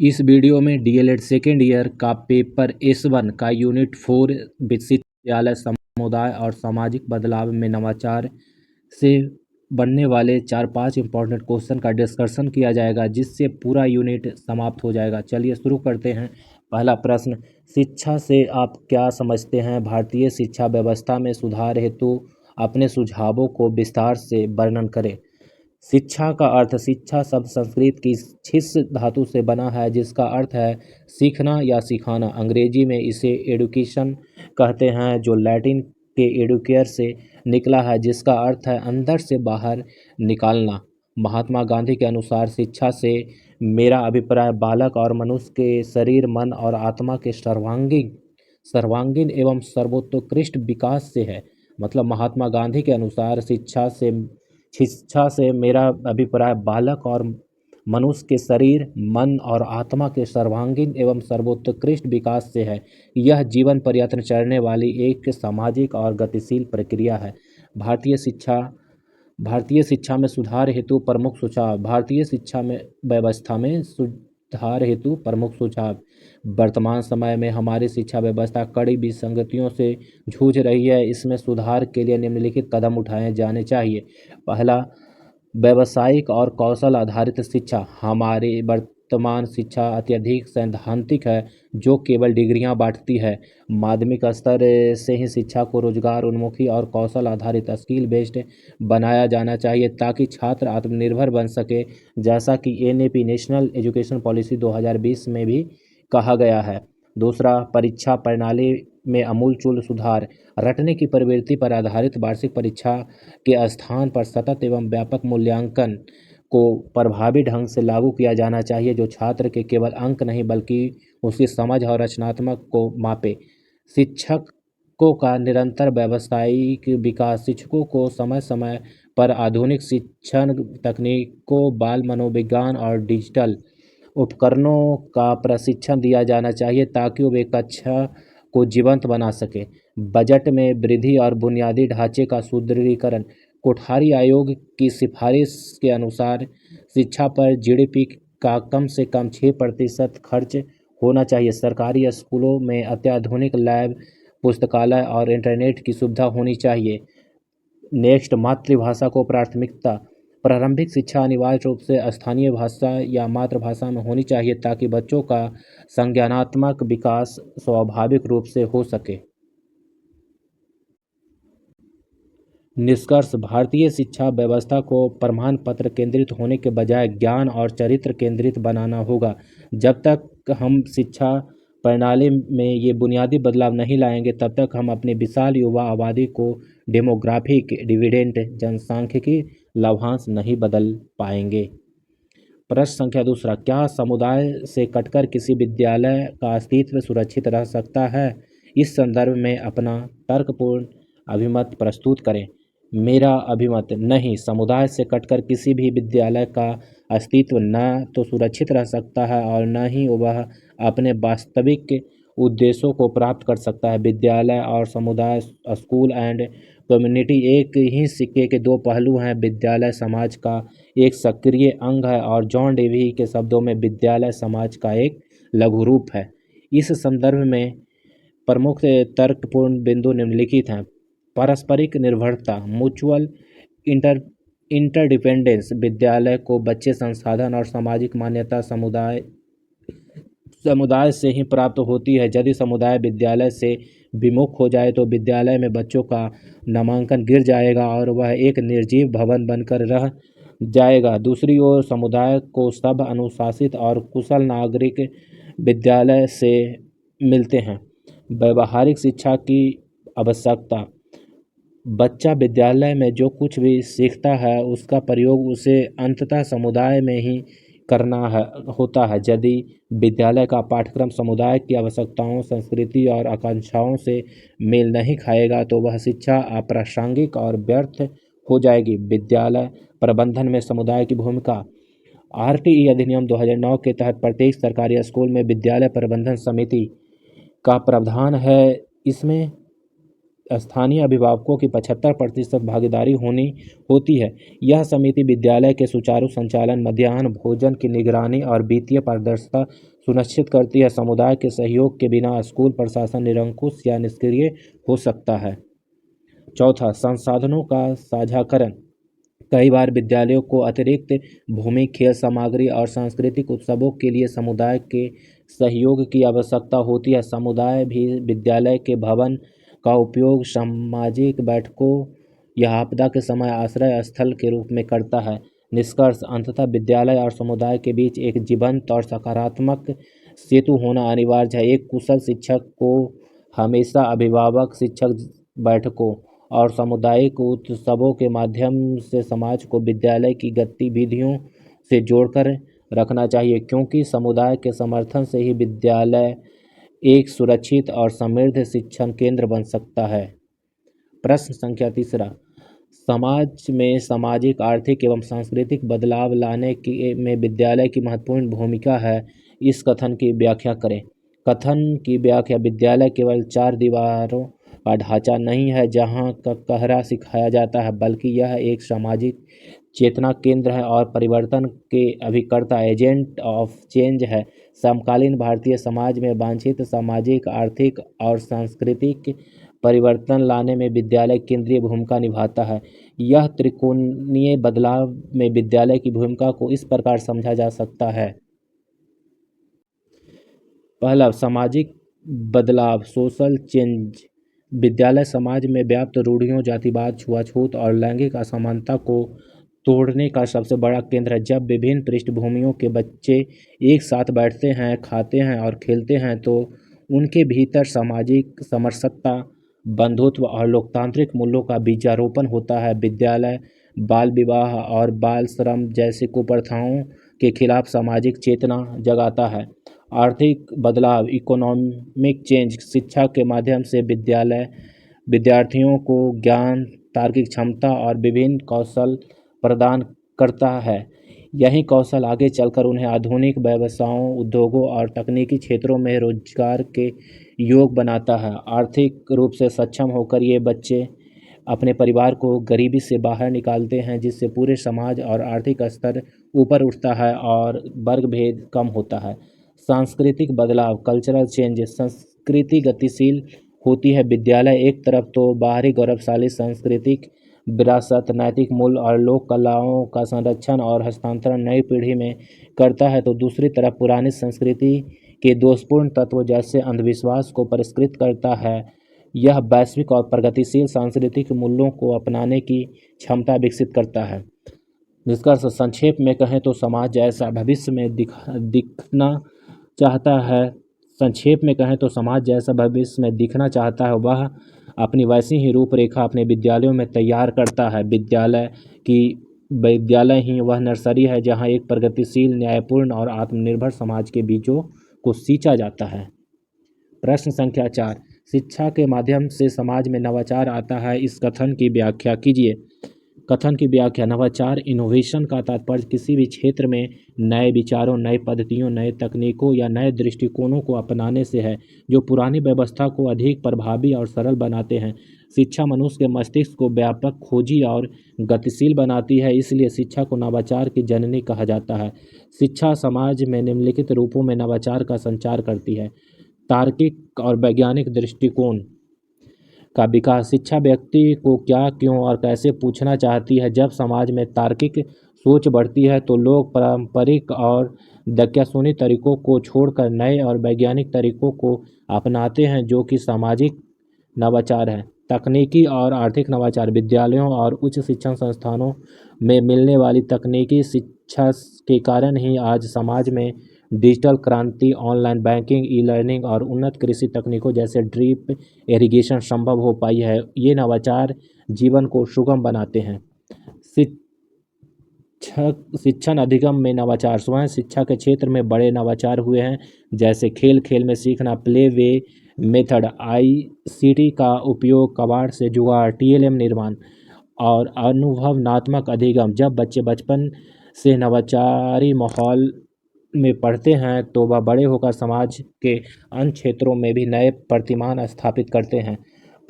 इस वीडियो में DElEd second year का पेपर S1 का यूनिट 4 विकसित विद्यालय समुदाय और सामाजिक बदलाव में नवाचार से बनने वाले 4-5 इम्पोर्टेंट क्वेश्चन का डिस्कशन किया जाएगा, जिससे पूरा यूनिट समाप्त हो जाएगा। चलिए शुरू करते हैं। पहला प्रश्न, शिक्षा से आप क्या समझते हैं? भारतीय शिक्षा व्यवस्था में सुधार हेतु अपने सुझावों को विस्तार से वर्णन करें। शिक्षा का अर्थ, शिक्षा शब्द संस्कृत की छिस धातु से बना है, जिसका अर्थ है सीखना या सिखाना। अंग्रेजी में इसे एडुकेशन कहते हैं, जो लैटिन के एडुकेयर से निकला है, जिसका अर्थ है अंदर से बाहर निकालना। महात्मा गांधी के अनुसार शिक्षा से मेरा अभिप्राय बालक और मनुष्य के शरीर, मन और आत्मा के सर्वांगीण एवं सर्वोत्कृष्ट विकास से है। मतलब महात्मा गांधी के अनुसार शिक्षा से मेरा अभिप्राय बालक और मनुष्य के शरीर, मन और आत्मा के सर्वांगीण एवं सर्वोत्कृष्ट विकास से है। यह जीवन पर्यंत चलने वाली एक सामाजिक और गतिशील प्रक्रिया है। भारतीय शिक्षा में सुधार हेतु प्रमुख सुझाव। भारतीय शिक्षा में व्यवस्था में सुधार हेतु प्रमुख सुझाव। वर्तमान समय में हमारी शिक्षा व्यवस्था कड़ी विसंगतियों से जूझ रही है। इसमें सुधार के लिए निम्नलिखित कदम उठाए जाने चाहिए। पहला, व्यावसायिक और कौशल आधारित शिक्षा। हमारी वर्तमान शिक्षा अत्यधिक सैद्धांतिक है, जो केवल डिग्रियां बांटती है। माध्यमिक स्तर से ही शिक्षा को रोजगार उन्मुखी और कौशल आधारित स्किल बेस्ड बनाया जाना चाहिए, ताकि छात्र आत्मनिर्भर बन सके, जैसा कि एनईपी नेशनल एजुकेशन पॉलिसी 2020 में भी कहा गया है। दूसरा, परीक्षा प्रणाली में आमूलचूल सुधार। रटने की प्रवृत्ति पर आधारित वार्षिक परीक्षा के स्थान पर सतत एवं व्यापक मूल्यांकन को प्रभावी ढंग से लागू किया जाना चाहिए, जो छात्र के केवल अंक नहीं बल्कि उसकी समझ और रचनात्मक को मापे। शिक्षकों का निरंतर व्यावसायिक विकास। शिक्षकों को समय समय पर आधुनिक शिक्षण तकनीकों, बाल मनोविज्ञान और डिजिटल उपकरणों का प्रशिक्षण दिया जाना चाहिए, ताकि वे कक्षा को जीवंत बना सके। बजट में वृद्धि और बुनियादी ढांचे का सुदृढ़ीकरण। कोठारी आयोग की सिफारिश के अनुसार शिक्षा पर जीडीपी का कम से कम 6% खर्च होना चाहिए। सरकारी स्कूलों में अत्याधुनिक लैब, पुस्तकालय और इंटरनेट की सुविधा होनी चाहिए। नेक्स्ट, मातृभाषा को प्राथमिकता। प्रारंभिक शिक्षा अनिवार्य रूप से स्थानीय भाषा या मातृभाषा में होनी चाहिए, ताकि बच्चों का संज्ञानात्मक विकास स्वाभाविक रूप से हो सके। निष्कर्ष, भारतीय शिक्षा व्यवस्था को प्रमाण पत्र केंद्रित होने के बजाय ज्ञान और चरित्र केंद्रित बनाना होगा। जब तक हम शिक्षा प्रणाली में ये बुनियादी बदलाव नहीं लाएंगे, तब तक हम अपनी विशाल युवा आबादी को डेमोग्राफिक डिविडेंड, जनसांख्यिकी लाभांश नहीं बदल पाएंगे। प्रश्न संख्या दूसरा, क्या समुदाय से कटकर किसी विद्यालय का अस्तित्व सुरक्षित रह सकता है? इस संदर्भ में अपना तर्कपूर्ण अभिमत प्रस्तुत करें। मेरा अभिमत, नहीं, समुदाय से कटकर किसी भी विद्यालय का अस्तित्व न तो सुरक्षित रह सकता है और न ही वह अपने वास्तविक उद्देश्यों को प्राप्त कर सकता है। विद्यालय और समुदाय, स्कूल एंड कम्युनिटी, एक ही सिक्के के दो पहलू हैं। विद्यालय समाज का एक सक्रिय अंग है और जॉन डेवी के शब्दों में विद्यालय समाज का एक लघु रूप है। इस संदर्भ में प्रमुख तर्कपूर्ण बिंदु निम्नलिखित हैं। पारस्परिक निर्भरता, म्यूचुअल इंटरडिपेंडेंस। विद्यालय को बच्चे संसाधन और सामाजिक मान्यता समुदाय से ही प्राप्त होती है। यदि समुदाय विद्यालय से विमुख हो जाए तो विद्यालय में बच्चों का नामांकन गिर जाएगा और वह एक निर्जीव भवन बनकर रह जाएगा। दूसरी ओर, समुदाय को सब अनुशासित और कुशल नागरिक विद्यालय से मिलते हैं। व्यावहारिक शिक्षा की आवश्यकता। बच्चा विद्यालय में जो कुछ भी सीखता है, उसका प्रयोग उसे अंततः समुदाय में ही करना होता है। यदि विद्यालय का पाठ्यक्रम समुदाय की आवश्यकताओं, संस्कृति और आकांक्षाओं से मेल नहीं खाएगा, तो वह शिक्षा अप्रासंगिक और व्यर्थ हो जाएगी। विद्यालय प्रबंधन में समुदाय की भूमिका। आरटीई अधिनियम 2009 के तहत प्रत्येक सरकारी स्कूल में विद्यालय प्रबंधन समिति का प्रावधान है। इसमें स्थानीय अभिभावकों की 75% भागीदारी होती है। यह समिति विद्यालय के सुचारू संचालन, मध्याह्न भोजन की निगरानी और वित्तीय पारदर्शिता सुनिश्चित करती है। समुदाय के सहयोग के बिना स्कूल प्रशासन निरंकुश या निष्क्रिय हो सकता है। चौथा, संसाधनों का साझाकरण। कई बार विद्यालयों को अतिरिक्त भूमि, खेल सामग्री और सांस्कृतिक उत्सवों के लिए समुदाय के सहयोग की आवश्यकता होती है। समुदाय भी विद्यालय के भवन का उपयोग सामाजिक बैठकों या आपदा के समय आश्रय स्थल के रूप में करता है। निष्कर्ष, अंततः विद्यालय और समुदाय के बीच एक जीवंत और सकारात्मक सेतु होना अनिवार्य है। एक कुशल शिक्षक को हमेशा अभिभावक, शिक्षक, बैठकों और सामुदायिक उत्सवों के माध्यम से समाज को विद्यालय की गतिविधियों से जोड़कर रखना चाहिए, क्योंकि समुदाय के समर्थन से ही विद्यालय एक सुरक्षित और समृद्ध शिक्षण केंद्र बन सकता है। प्रश्न संख्या 3, समाज में सामाजिक, आर्थिक एवं सांस्कृतिक बदलाव लाने में विद्यालय की महत्वपूर्ण भूमिका है। इस कथन की व्याख्या करें। कथन की व्याख्या: विद्यालय केवल 4 दीवारों का ढांचा नहीं है जहाँ का कहरा सिखाया जाता है, बल्कि यह एक सामाजिक चेतना केंद्र है और परिवर्तन के अभिकर्ता, एजेंट ऑफ चेंज है। समकालीन भारतीय समाज में वांछित सामाजिक, आर्थिक और सांस्कृतिक परिवर्तन लाने में विद्यालय केंद्रीय भूमिका निभाता है। यह त्रिकोणीय बदलाव में विद्यालय की भूमिका को इस प्रकार समझा जा सकता है। पहला, सामाजिक बदलाव, सोशल चेंज। विद्यालय समाज में व्याप्त रूढ़ियों, जातिवाद, छुआछूत और लैंगिक असमानता को तोड़ने का सबसे बड़ा केंद्र है। जब विभिन्न पृष्ठभूमियों के बच्चे एक साथ बैठते हैं, खाते हैं और खेलते हैं, तो उनके भीतर सामाजिक समरसता, बंधुत्व और लोकतांत्रिक मूल्यों का बीजारोपण होता है। विद्यालय बाल विवाह और बाल श्रम जैसी कुप्रथाओं के खिलाफ सामाजिक चेतना जगाता है। आर्थिक बदलाव, इकोनॉमिक चेंज। शिक्षा के माध्यम से विद्यालय विद्यार्थियों को ज्ञान, तार्किक क्षमता और विभिन्न कौशल प्रदान करता है। यही कौशल आगे चलकर उन्हें आधुनिक व्यवसायों, उद्योगों और तकनीकी क्षेत्रों में रोजगार के योग बनाता है। आर्थिक रूप से सक्षम होकर ये बच्चे अपने परिवार को गरीबी से बाहर निकालते हैं, जिससे पूरे समाज और आर्थिक स्तर ऊपर उठता है और वर्ग भेद कम होता है। सांस्कृतिक बदलाव, कल्चरल चेंज। संस्कृति गतिशील होती है। विद्यालय एक तरफ तो बाहरी गौरवशाली सांस्कृतिक विरासत, नैतिक मूल्य और लोक कलाओं का संरक्षण और हस्तांतरण नई पीढ़ी में करता है, तो दूसरी तरफ पुरानी संस्कृति के दोषपूर्ण तत्व जैसे अंधविश्वास को परिष्कृत करता है। यह वैश्विक और प्रगतिशील सांस्कृतिक मूल्यों को अपनाने की क्षमता विकसित करता है। निष्कर्ष, संक्षेप में कहें तो समाज जैसा भविष्य में दिखना चाहता है संक्षेप में कहें तो समाज जैसा भविष्य में दिखना चाहता है, वह अपनी वैसी ही रूपरेखा अपने विद्यालयों में तैयार करता है। विद्यालय ही वह नर्सरी है जहाँ एक प्रगतिशील, न्यायपूर्ण और आत्मनिर्भर समाज के बीजों को सींचा जाता है। प्रश्न संख्या 4, शिक्षा के माध्यम से समाज में नवाचार आता है। इस कथन की व्याख्या कीजिए। कथन की व्याख्या: नवाचार, इनोवेशन का तात्पर्य किसी भी क्षेत्र में नए विचारों, नए पद्धतियों, नए तकनीकों या नए दृष्टिकोणों को अपनाने से है, जो पुरानी व्यवस्था को अधिक प्रभावी और सरल बनाते हैं। शिक्षा मनुष्य के मस्तिष्क को व्यापक, खोजी और गतिशील बनाती है, इसलिए शिक्षा को नवाचार की जननी कहा जाता है। शिक्षा समाज में निम्नलिखित रूपों में नवाचार का संचार करती है। तार्किक और वैज्ञानिक दृष्टिकोण का विकास। शिक्षा व्यक्ति को क्या, क्यों और कैसे पूछना चाहती है। जब समाज में तार्किक सोच बढ़ती है तो लोग पारंपरिक और दक्यासुनी तरीकों को छोड़कर नए और वैज्ञानिक तरीकों को अपनाते हैं, जो कि सामाजिक नवाचार है। तकनीकी और आर्थिक नवाचार। विद्यालयों और उच्च शिक्षण संस्थानों में मिलने वाली तकनीकी शिक्षा के कारण ही आज समाज में डिजिटल क्रांति, ऑनलाइन बैंकिंग, ई लर्निंग और उन्नत कृषि तकनीकों जैसे ड्रिप इरिगेशन संभव हो पाई है। ये नवाचार जीवन को सुगम बनाते हैं। शिक्षण अधिगम में नवाचार। स्वयं शिक्षा के क्षेत्र में बड़े नवाचार हुए हैं, जैसे खेल खेल में सीखना, प्ले वे मेथड, ICT का उपयोग, कबाड़ से जुगाड़, TLM निर्माण और अनुभवनात्मक अधिगम। जब बच्चे बचपन से नवाचारी माहौल में पढ़ते हैं तो वह बड़े होकर समाज के अन्य क्षेत्रों में भी नए प्रतिमान स्थापित करते हैं।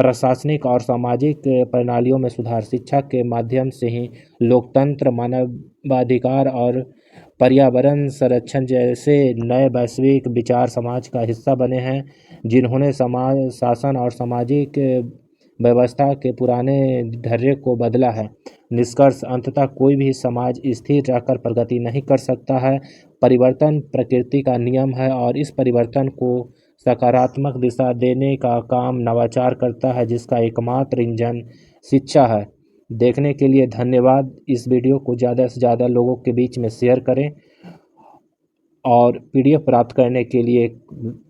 प्रशासनिक और सामाजिक प्रणालियों में सुधार। शिक्षा के माध्यम से ही लोकतंत्र, मानवाधिकार और पर्यावरण संरक्षण जैसे नए वैश्विक विचार समाज का हिस्सा बने हैं, जिन्होंने समाज शासन और सामाजिक व्यवस्था के पुराने ढर्रे को बदला है। निष्कर्ष, अंततः कोई भी समाज स्थिर रहकर प्रगति नहीं कर सकता है। परिवर्तन प्रकृति का नियम है और इस परिवर्तन को सकारात्मक दिशा देने का काम नवाचार करता है, जिसका एकमात्र इंजन शिक्षा है। देखने के लिए धन्यवाद। इस वीडियो को ज़्यादा से ज़्यादा लोगों के बीच में शेयर करें और PDF प्राप्त करने के लिए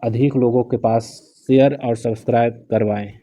अधिक लोगों के पास शेयर और सब्सक्राइब करवाएं।